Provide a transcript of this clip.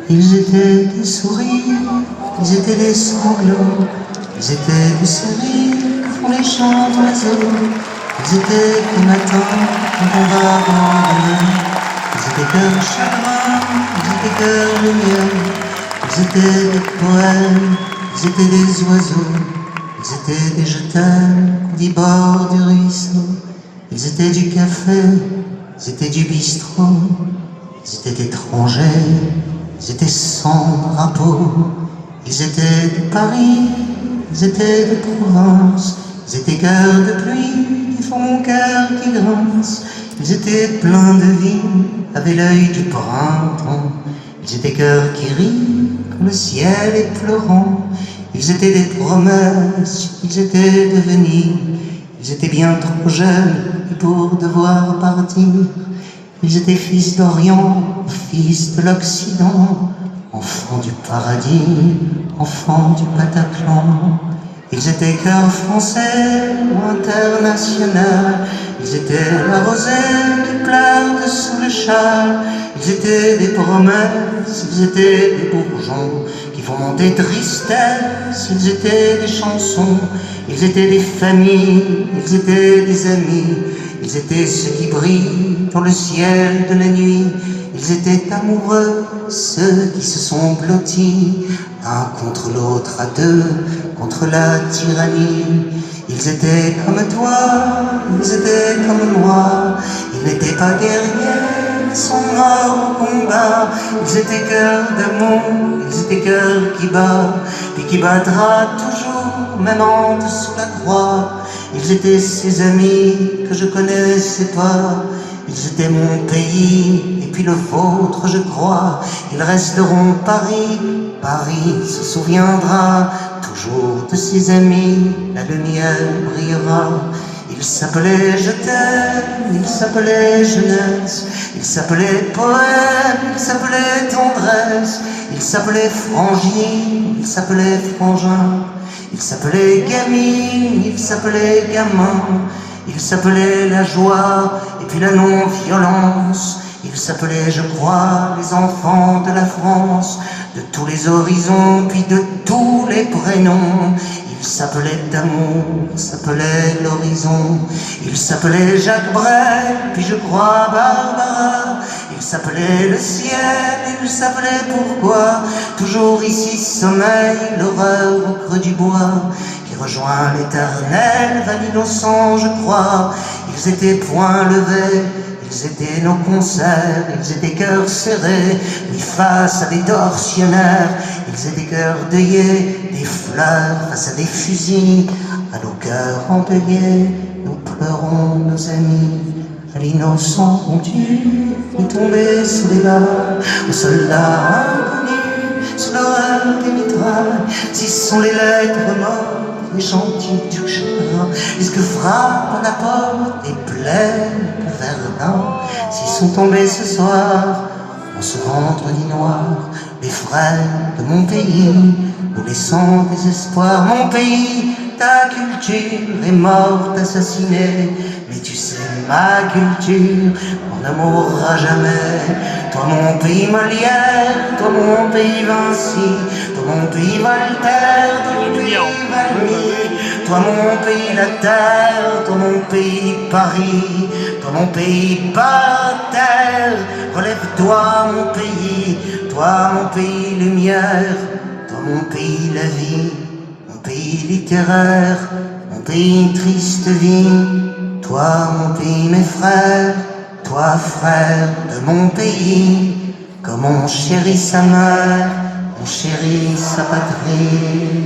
Ils étaient des sourires, ils étaient des sanglots, ils étaient des sourires que font les chants d'oiseaux. Ils étaient des matins quand on va dans la mer. Ils étaient cœur chagrin, ils étaient cœur lumière. Ils étaient des poèmes, ils étaient des oiseaux. Ils étaient des je t'aime qu'on dit bord du ruisseau. Ils étaient du café, ils étaient du bistrot. Ils étaient étrangers, ils étaient sans drapeau. Ils étaient de Paris, ils étaient de Provence. Ils étaient cœurs de pluie qui font mon cœur qui grince. Ils étaient pleins de vie, avaient l'œil du printemps. Ils étaient cœurs qui rient quand le ciel est pleurant. Ils étaient des promesses, ils étaient devenus. Ils étaient bien trop jeunes pour devoir partir. Ils étaient fils d'Orient, fils de l'Occident, enfants du paradis, enfants du Bataclan. Ils étaient cœurs français ou international. Ils étaient la rosée qui pleure sous le châle. Ils étaient des promesses, ils étaient des bourgeons qui font des tristesses. Ils étaient des chansons, ils étaient des familles, ils étaient des amis. Ils étaient ceux qui brillent dans le ciel de la nuit. Ils étaient amoureux, ceux qui se sont blottis l'un contre l'autre à deux, contre la tyrannie. Ils étaient comme toi, ils étaient comme moi. Ils n'étaient pas guerriers, ils sont morts au combat. Ils étaient cœurs d'amour, ils étaient cœurs qui bat, puis qui battra toujours, même en dessous la croix. Ils étaient ses amis que je connaissais pas. Ils étaient mon pays, et puis le vôtre, je crois. Ils resteront Paris, Paris se souviendra toujours de ses amis, la lumière brillera. Il s'appelait Je t'aime, il s'appelait jeunesse, il s'appelait poème, il s'appelait tendresse, il s'appelait frangine, il s'appelait frangin, il s'appelait gamine, il s'appelait gamin, il s'appelait la joie et puis la non-violence. Il s'appelait, je crois, les enfants de la France, de tous les horizons, puis de tous les prénoms. Il s'appelait d'amour, il s'appelait l'horizon. Il s'appelait Jacques Brel, puis je crois Barbara. Il s'appelait le ciel, il s'appelait pourquoi. Toujours ici sommeille l'horreur au creux du bois, qui rejoint l'éternel va l'innocent, je crois. Ils étaient poings levés, ils étaient nos concerts, ils étaient cœurs serrés, oui face à des tortionnaires. Ils étaient cœurs deuillés, des fleurs face à des fusils. À nos cœurs endeuillés, nous pleurons nos amis. À l'innocent rendu, nous tombés sous les balles, aux soldats inconnus, sous l'horreur des mitrailles. Si ce sont les lettres mortes, les gentils du chagrin, est-ce que frappe à la porte des plaies de Verdun? S'ils sont tombés ce soir, en ce vendredi noir, les frères de mon pays, nous laissant désespoir. Mon pays, ta culture est morte, assassinée, mais tu sais, ma culture, on ne mourra jamais. Toi mon pays Molière, toi mon pays Vinci, toi mon pays Voltaire, toi mon pays Valmy, toi mon pays la terre, toi mon pays Paris, toi mon pays par terre. Relève-toi mon pays, toi mon pays lumière, toi mon pays la vie, mon pays littéraire, mon pays triste vie. Toi mon pays mes frères, toi frère de mon pays, comme on chérit sa mère, on chérit sa patrie.